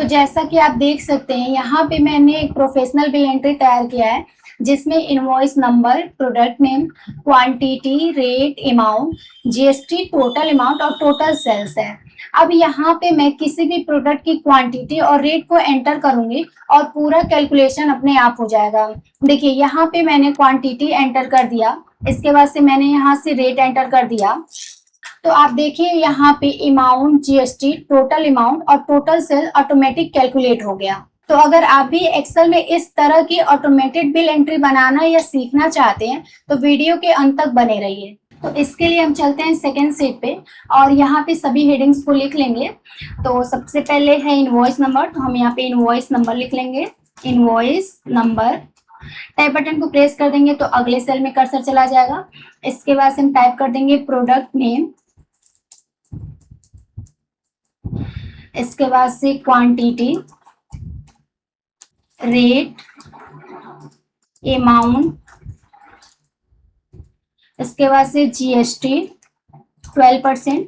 तो जैसा कि आप देख सकते हैं यहाँ पे मैंने एक प्रोफेशनल बिल एंट्री तैयार किया है जिसमें invoice number, product name, quantity, rate, amount, GST, total amount और टोटल सेल्स है। अब यहाँ पे मैं किसी भी प्रोडक्ट की क्वांटिटी और रेट को एंटर करूंगी और पूरा कैलकुलेशन अपने आप हो जाएगा। देखिए यहाँ पे मैंने क्वांटिटी एंटर कर दिया, इसके बाद से मैंने यहाँ से रेट एंटर कर दिया। तो आप देखिए यहाँ पे अमाउंट, जीएसटी, टोटल अमाउंट और टोटल सेल ऑटोमेटिक कैलकुलेट हो गया। तो अगर आप भी एक्सेल में इस तरह की ऑटोमेटेड बिल एंट्री बनाना या सीखना चाहते हैं तो वीडियो के अंत तक बने रहिए। तो इसके लिए हम चलते हैं सेकेंड शीट पे और यहाँ पे सभी हेडिंग्स को लिख लेंगे। तो सबसे पहले है इनवॉइस नंबर, तो हम यहाँ पे इनवॉइस नंबर लिख लेंगे। इनवॉइस नंबर, टाइप बटन को प्रेस कर देंगे तो अगले सेल में कर्सर चला जाएगा। इसके बाद हम टाइप कर देंगे प्रोडक्ट नेम, इसके बाद से क्वांटिटी, रेट, अमाउंट, इसके बाद से जीएसटी 12%,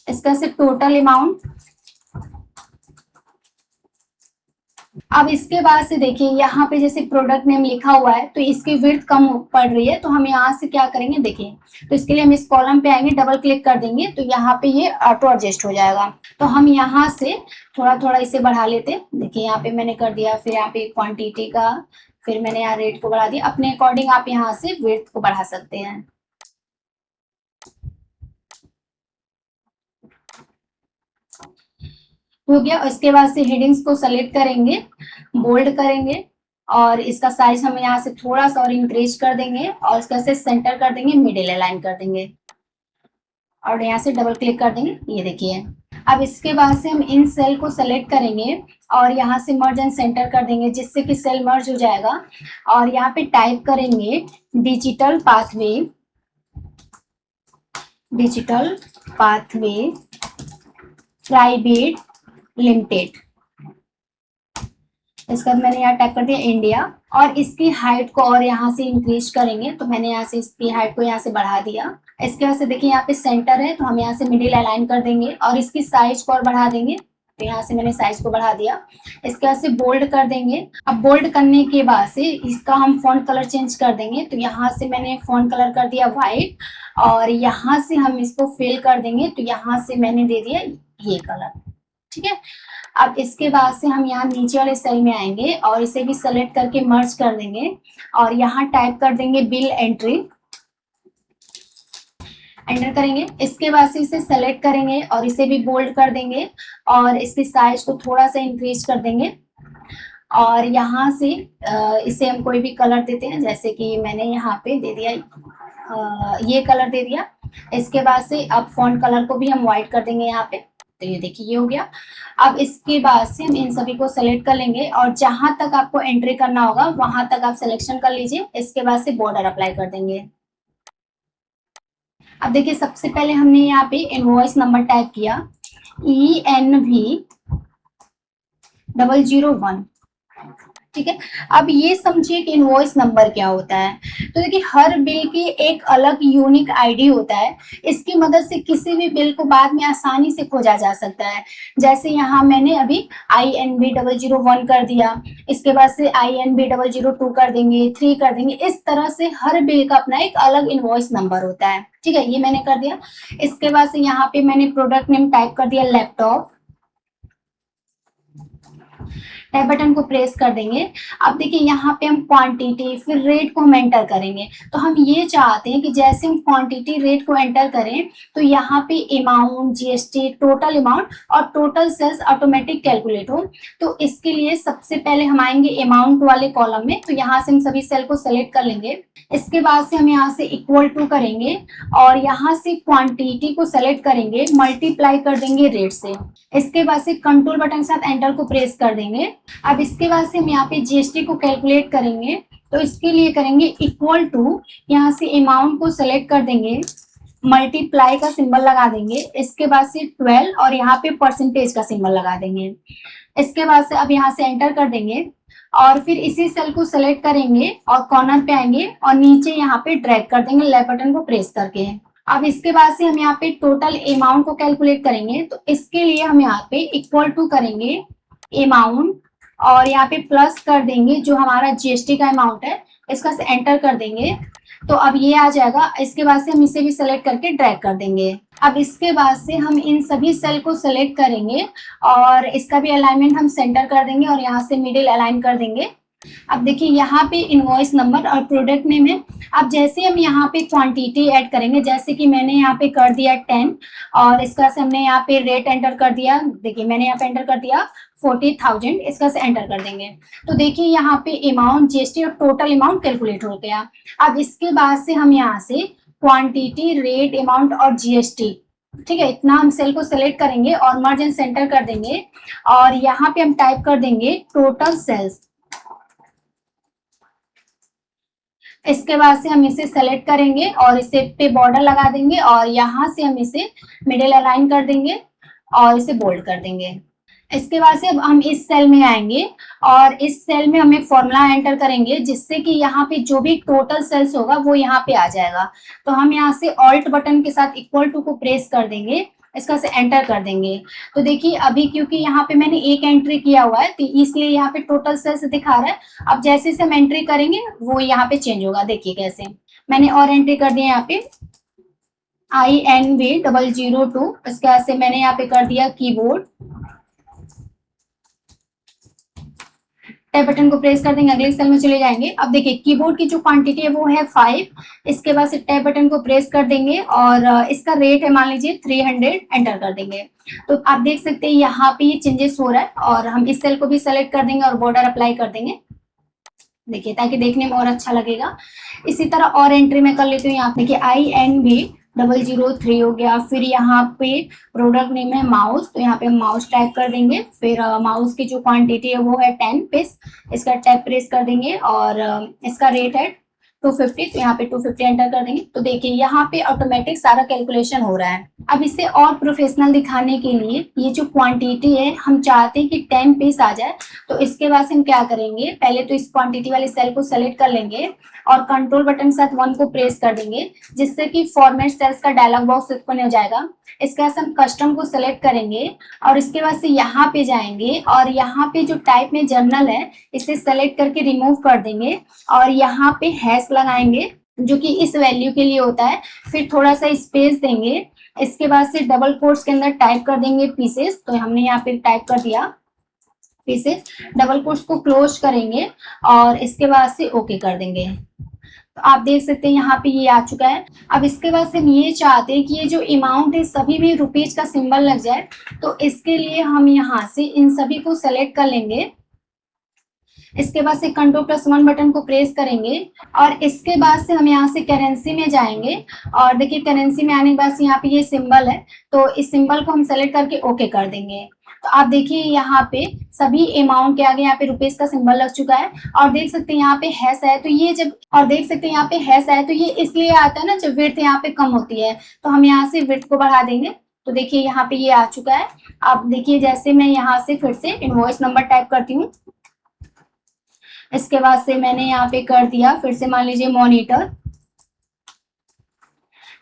इसका से टोटल अमाउंट। अब इसके बाद से देखिए यहाँ पे जैसे प्रोडक्ट नेम लिखा हुआ है तो इसकी विड्थ कम पड़ रही है, तो हम यहाँ से क्या करेंगे देखिए, तो इसके लिए हम इस कॉलम पे आएंगे, डबल क्लिक कर देंगे तो यहाँ पे ये ऑटो एडजस्ट हो जाएगा। तो हम यहाँ से थोड़ा थोड़ा इसे बढ़ा लेते हैं। देखिए यहाँ पे मैंने कर दिया, फिर यहाँ पे क्वांटिटी का, फिर मैंने यहाँ रेट को बढ़ा दिया। अपने अकॉर्डिंग आप यहाँ से विड्थ को बढ़ा सकते हैं। हो गया। इसके बाद से हेडिंग्स को सेलेक्ट करेंगे, बोल्ड करेंगे और इसका साइज हम यहाँ से थोड़ा सा और इंक्रीज कर देंगे और इसका से सेंटर कर देंगे, मिडिल अलाइन कर देंगे और यहाँ से डबल क्लिक कर देंगे। ये देखिए। अब इसके बाद से हम इन सेल को सेलेक्ट करेंगे और यहाँ से मर्ज एंड सेंटर कर देंगे जिससे कि सेल मर्ज हो जाएगा और यहाँ पे टाइप करेंगे digital pathway, digital pathway private limited. इसका मैंने यहाँ टाइप कर दिया इंडिया और इसकी हाइट को और यहाँ से इंक्रीज करेंगे, तो मैंने यहाँ से इसकी हाइट को यहाँ से बढ़ा दिया। इसके बाद से देखिए यहाँ पे सेंटर है तो हम यहाँ से मिडिल अलाइन कर देंगे और इसकी साइज को और बढ़ा देंगे, तो यहाँ से मैंने साइज को बढ़ा दिया। इसके बाद से बोल्ड कर देंगे। अब बोल्ड करने के बाद से इसका हम फॉन्ट कलर चेंज कर देंगे, तो यहाँ से मैंने फॉन्ट कलर कर दिया व्हाइट और यहाँ से हम इसको फिल कर देंगे, तो यहाँ से मैंने दे दिया ये कलर। ठीक है। अब इसके बाद से हम यहाँ नीचे वाले सेल में आएंगे और इसे भी सेलेक्ट करके मर्ज कर देंगे और यहाँ टाइप कर देंगे बिल एंट्री, एंटर करेंगे। इसके बाद से इसे सेलेक्ट करेंगे और इसे भी बोल्ड कर देंगे और इसकी साइज को थोड़ा सा इंक्रीज कर देंगे और यहाँ से इसे हम कोई भी कलर देते हैं, जैसे कि मैंने यहाँ पे दे दिया ये कलर दे दिया। इसके बाद से अब फॉन्ट कलर को भी हम व्हाइट कर देंगे यहाँ पे, तो ये देखिए ये हो गया। अब इसके बाद से हम इन सभी को सेलेक्ट कर लेंगे और जहां तक आपको एंट्री करना होगा वहां तक आप सिलेक्शन कर लीजिए। इसके बाद से बॉर्डर अप्लाई कर देंगे। अब देखिए सबसे पहले हमने यहाँ पे इनवॉइस नंबर टाइप किया ENV001। ठीक है। अब ये समझिए कि इनवॉइस नंबर क्या होता है। तो देखिए हर बिल की एक अलग यूनिक आईडी होता है, इसकी मदद से किसी भी बिल को बाद में आसानी से खोजा जा सकता है। जैसे यहाँ मैंने अभी INV001 कर दिया, इसके बाद से INV002 कर देंगे, 3 कर देंगे। इस तरह से हर बिल का अपना एक अलग इनवॉइस नंबर होता है। ठीक है, ये मैंने कर दिया। इसके बाद से यहाँ पे मैंने प्रोडक्ट नेम टाइप कर दिया लैपटॉप, टाइप बटन को प्रेस कर देंगे। अब देखिए यहाँ पे हम क्वांटिटी फिर रेट को हम एंटर करेंगे। तो हम ये चाहते हैं कि जैसे हम क्वांटिटी रेट को एंटर करें तो यहाँ पे अमाउंट, जीएसटी, टोटल अमाउंट और टोटल सेल्स ऑटोमेटिक कैलकुलेट हो। तो इसके लिए सबसे पहले हम आएंगे अमाउंट वाले कॉलम में, तो यहाँ से हम सभी सेल को सेलेक्ट कर लेंगे। इसके बाद से हम यहाँ से इक्वल टू करेंगे और यहाँ से क्वांटिटी को सेलेक्ट करेंगे, मल्टीप्लाई कर देंगे रेट से। इसके बाद से कंट्रोल बटन के साथ एंटर को प्रेस कर देंगे। अब इसके बाद से हम यहाँ पे जीएसटी को कैलकुलेट करेंगे, तो इसके लिए करेंगे इक्वल टू, यहाँ से अमाउंट को सेलेक्ट कर देंगे, मल्टीप्लाई का सिंबल लगा देंगे। इसके बाद से 12 और यहाँ पे परसेंटेज का सिंबल लगा देंगे। इसके बाद से अब यहाँ से एंटर कर देंगे और फिर इसी सेल को सेलेक्ट करेंगे और कॉर्नर पे आएंगे और नीचे यहाँ पे ड्रैग कर देंगे लेफ्ट बटन को प्रेस करके। अब इसके बाद से हम यहाँ पे टोटल अमाउंट को कैलकुलेट करेंगे, तो इसके लिए हम यहाँ पे इक्वल टू करेंगे अमाउंट और यहाँ पे प्लस कर देंगे जो हमारा जीएसटी का अमाउंट है, इसका से एंटर कर देंगे। तो अब ये आ जाएगा। इसके बाद से हम इसे भी सेलेक्ट करके ड्रैग कर देंगे। अब इसके बाद से हम इन सभी सेल को सेलेक्ट करेंगे और इसका भी अलाइनमेंट हम सेंटर कर देंगे और यहाँ से मिडिल अलाइन कर देंगे। अब देखिए यहाँ पे इनवॉइस नंबर और प्रोडक्ट नेम है। अब जैसे हम यहाँ पे क्वांटिटी ऐड करेंगे, जैसे कि मैंने यहाँ पे कर दिया 10 और इसका से हमने यहाँ पे रेट एंटर कर दिया। देखिए मैंने यहाँ पे एंटर कर दिया 40,000, इसका से एंटर कर देंगे। तो देखिए यहाँ पे अमाउंट, जीएसटी और टोटल अमाउंट कैलकुलेट हो गया। अब इसके बाद से हम यहाँ से क्वांटिटी, रेट, अमाउंट और जीएसटी, ठीक है, इतना हम सेल को सेलेक्ट करेंगे और मर्ज एंड सेंटर कर देंगे और यहाँ पे हम टाइप कर देंगे टोटल सेल्स। इसके बाद से हम इसे सेलेक्ट करेंगे और इसे पे बॉर्डर लगा देंगे और यहाँ से हम इसे मिडिल अलाइन कर देंगे और इसे बोल्ड कर देंगे। इसके बाद से अब हम इस सेल में आएंगे और इस सेल में हमें फॉर्मूला एंटर करेंगे जिससे कि यहाँ पे जो भी टोटल सेल्स होगा वो यहाँ पे आ जाएगा। तो हम यहाँ से ऑल्ट बटन के साथ इक्वल टू को प्रेस कर देंगे, इसका से एंटर कर देंगे। तो देखिए अभी क्योंकि यहाँ पे मैंने एक एंट्री किया हुआ है तो इसलिए यहाँ पे टोटल सेल्स दिखा रहा है। अब जैसे से हम एंट्री करेंगे वो यहाँ पे चेंज होगा। देखिए कैसे मैंने और एंट्री कर दिया यहाँ पे INV002, इसके बाद से मैंने यहाँ पे कर दिया कीबोर्ड। टैब बटन को प्रेस कर देंगे, अगले सेल में चले जाएंगे। अब देखिए कीबोर्ड की जो क्वांटिटी है वो है 5। इसके बाद से टैब बटन को प्रेस कर देंगे और इसका रेट है मान लीजिए 300, एंटर कर देंगे। तो आप देख सकते हैं यहाँ पे ये चेंजेस हो रहा है और हम इस सेल को भी सेलेक्ट कर देंगे और बॉर्डर अप्लाई कर देंगे, देखिए, ताकि देखने में और अच्छा लगेगा। इसी तरह और एंट्री में कर लेती हूँ। यहाँ देखिए INV003 हो गया। फिर यहाँ पे प्रोडक्ट नेम है माउस, तो यहाँ पे माउस टाइप कर देंगे। फिर माउस की जो क्वांटिटी है वो है 10 पीस, इसका टैब प्रेस कर देंगे और इसका रेट है 250, तो यहाँ पे 250 एंटर कर देंगे। तो देखिए यहाँ पे ऑटोमेटिक सारा कैलकुलेशन हो रहा है। अब इसे और प्रोफेशनल दिखाने के लिए ये जो क्वांटिटी है हम चाहते हैं कि 10 पीस आ जाए, तो इसके बाद से हम क्या करेंगे, पहले तो इस क्वांटिटी वाले सेल को सेलेक्ट कर लेंगे और कंट्रोल बटन के साथ 1 को प्रेस कर देंगे जिससे कि फॉर्मेट सेल्स का डायलॉग बॉक्स ओपन हो जाएगा। इसके बाद हम कस्टम को सेलेक्ट करेंगे और इसके बाद से यहाँ पे जाएंगे और यहाँ पे जो टाइप में जर्नल है इसे सेलेक्ट करके रिमूव कर देंगे और यहाँ पे हैश लगाएंगे जो कि इस वैल्यू के लिए होता है। फिर थोड़ा सा स्पेस देंगे, इसके बाद से डबल कोट्स के अंदर टाइप कर देंगे पीसेस, तो हमने यहाँ पे टाइप कर दिया पीसेस। डबल कोट्स को क्लोज करेंगे और इसके बाद से ओके कर देंगे। तो आप देख सकते हैं यहाँ पे ये आ चुका है। अब इसके बाद से हम ये चाहते हैं कि ये जो अमाउंट है सभी में रुपीज का सिंबल लग जाए, तो इसके लिए हम यहाँ से इन सभी को सेलेक्ट कर लेंगे। इसके बाद से Ctrl+1 बटन को प्रेस करेंगे और इसके बाद से हम यहाँ से करेंसी में जाएंगे और देखिए करेंसी में आने के बाद यहाँ पे ये सिंबल है, तो इस सिंबल को हम सेलेक्ट करके ओके कर देंगे। तो आप देखिए यहाँ पे सभी अमाउंट के आगे यहाँ पे रुपीस का सिंबल लग चुका है और देख सकते हैं यहाँ पे हैश है, तो ये जब देख सकते हैं यहाँ पे हैश है, तो ये इसलिए आता है ना जब विड्थ यहाँ पे कम होती है, तो हम यहाँ से विड्थ को बढ़ा देंगे। तो देखिए यहाँ पे ये आ चुका है। अब देखिए जैसे मैं यहाँ से फिर से इनवॉइस नंबर टाइप करती हूँ, इसके बाद से मैंने यहाँ पे कर दिया फिर से मान लीजिए मॉनिटर।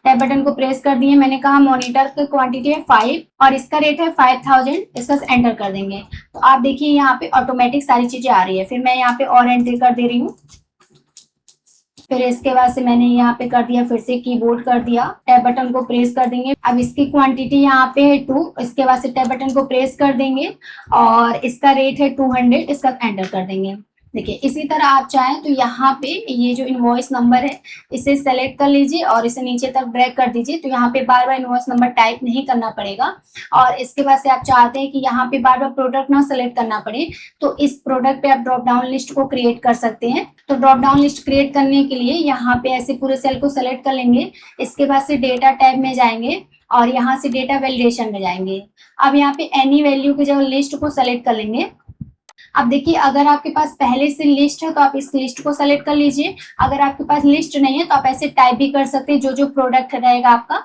टैब बटन को प्रेस कर दिए, मैंने कहा मॉनिटर की क्वांटिटी है 5 और इसका रेट है 5000, इसका एंटर कर देंगे। तो आप देखिए यहाँ पे ऑटोमेटिक सारी चीजें आ रही है। फिर मैं यहाँ पे और एंट्री कर दे रही हूँ। फिर इसके बाद से मैंने यहाँ पे कर दिया फिर से कीबोर्ड कर दिया। टैब बटन को प्रेस कर देंगे। अब इसकी क्वांटिटी यहाँ पे है 2, इसके बाद से टैब बटन को प्रेस कर देंगे और इसका रेट है 200, इसका एंटर कर देंगे। देखिए इसी तरह आप चाहें तो यहाँ पे ये जो इनवॉइस नंबर है इसे सेलेक्ट कर लीजिए और इसे नीचे तक ड्रैग कर दीजिए, तो यहाँ पे बार बार इनवॉइस नंबर टाइप नहीं करना पड़ेगा। और इसके बाद से आप चाहते हैं कि यहाँ पे बार बार प्रोडक्ट ना सेलेक्ट करना पड़े, तो इस प्रोडक्ट पे आप ड्रॉप डाउन लिस्ट को क्रिएट कर सकते हैं। तो ड्रॉप डाउन लिस्ट क्रिएट करने के लिए यहाँ पे ऐसे पूरे सेल को सेलेक्ट कर लेंगे। इसके बाद से डेटा टैब में जाएंगे और यहाँ से डेटा वैलिडेशन में जाएंगे। अब यहाँ पे एनी वैल्यू की जगह लिस्ट को सेलेक्ट कर लेंगे। अब देखिए अगर आपके पास पहले से लिस्ट है तो आप इस लिस्ट को सेलेक्ट कर लीजिए, अगर आपके पास लिस्ट नहीं है तो आप ऐसे टाइप भी कर सकते हैं जो जो प्रोडक्ट रहेगा आपका।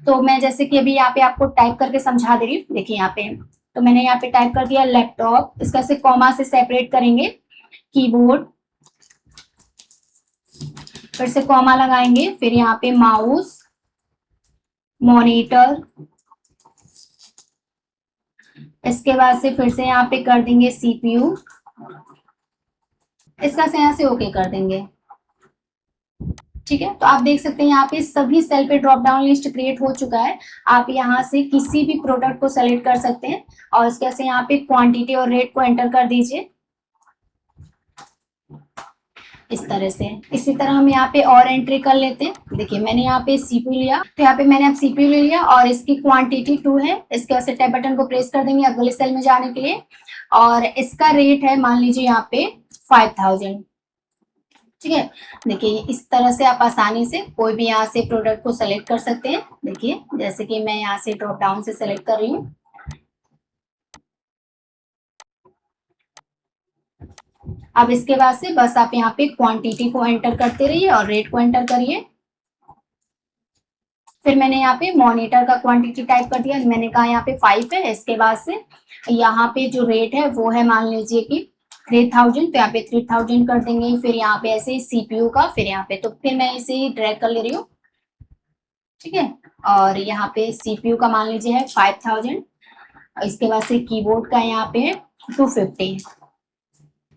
तो मैं जैसे कि अभी यहाँ पे आपको टाइप करके समझा दे रही हूँ। देखिए यहाँ पे तो मैंने यहाँ पे टाइप कर दिया लैपटॉप, इसका से कॉमा से सेपरेट करेंगे, कीबोर्ड, फिर से कॉमा लगाएंगे, फिर यहाँ पे माउस, मॉनिटर, इसके बाद से फिर से यहाँ पे कर देंगे सीपीयू, इसका से यहाँ से ओके कर देंगे। ठीक है, तो आप देख सकते हैं यहाँ पे सभी सेल पे ड्रॉप डाउन लिस्ट क्रिएट हो चुका है। आप यहाँ से किसी भी प्रोडक्ट को सेलेक्ट कर सकते हैं और इसके से यहाँ पे क्वांटिटी और रेट को एंटर कर दीजिए इस तरह से। इसी तरह हम यहाँ पे और एंट्री कर लेते हैं। देखिए मैंने यहाँ पे सीपीयू लिया, तो यहाँ पे मैंने अब सीपीयू ले लिया और इसकी क्वांटिटी 2 है। इसके बाद से टैब बटन को प्रेस कर देंगे अगले सेल में जाने के लिए और इसका रेट है मान लीजिए यहाँ पे 5000। ठीक है, देखिए इस तरह से आप आसानी से कोई भी यहाँ से प्रोडक्ट को सेलेक्ट कर सकते हैं। देखिए जैसे कि मैं यहाँ से ड्रॉप डाउन से सेलेक्ट कर रही हूँ। अब इसके बाद से बस आप यहाँ पे क्वांटिटी को एंटर करते रहिए और रेट को एंटर करिए। फिर मैंने यहाँ पे मॉनिटर का क्वांटिटी टाइप कर दिया, मैंने कहा यहाँ पे 5 है। इसके बाद से यहाँ पे जो रेट है वो है मान लीजिए कि 3000, तो यहाँ पे 3000 कर देंगे। फिर यहाँ पे ऐसे सीपीयू का, फिर यहाँ पे तो फिर मैं इसे ही ड्रैग कर ले रही हूँ। ठीक है, और यहाँ पे सीपीयू का मान लीजिए है 5000, इसके बाद से कीबोर्ड का यहाँ पे है 250।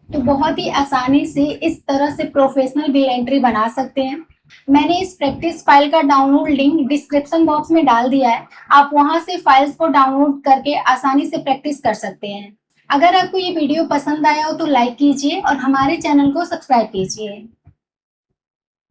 तो बहुत ही आसानी से इस तरह से प्रोफेशनल बिल एंट्री बना सकते हैं। मैंने इस प्रैक्टिस फाइल का डाउनलोड लिंक डिस्क्रिप्शन बॉक्स में डाल दिया है, आप वहां से फाइल्स को डाउनलोड करके आसानी से प्रैक्टिस कर सकते हैं। अगर आपको ये वीडियो पसंद आया हो तो लाइक कीजिए और हमारे चैनल को सब्सक्राइब कीजिए।